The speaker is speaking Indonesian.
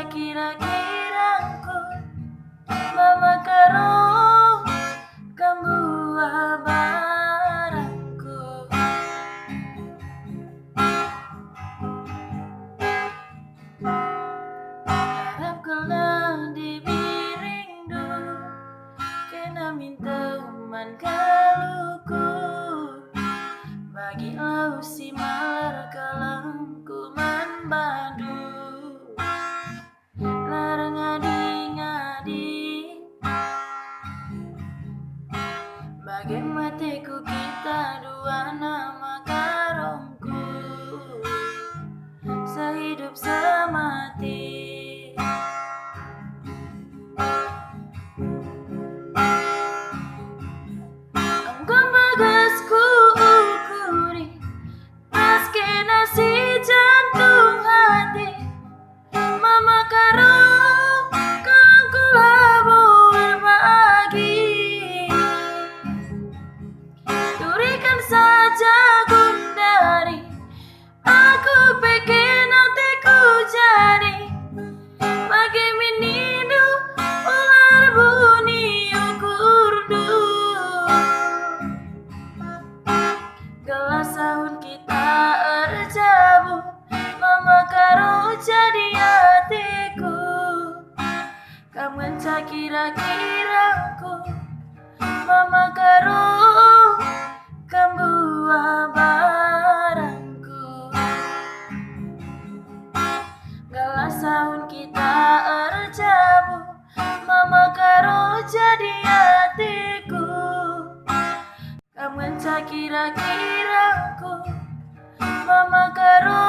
kira-kiraku mama karo kambuah barangku. Harap kala di biringdu kena minta teman kaluku bagi lau si malar kalangku man badu larang ngadi-ngadi bagi matiku kita dua nama karongku sehidup semati. Anggun bagasku ukuri meski nasi jantung hati mama karo kalangku labur pagi. Durikan saja gundari aku pengen hatiku jadi bagi minidu ular bunyi ukurdu. Gelas sahun kita erjabu mama karo jadi hatiku kamu kira-kiraku mama karo kambuah barangku. Gelas sahun kita erjabu mama karo jadi hatiku kamu kira-kiraku mama karo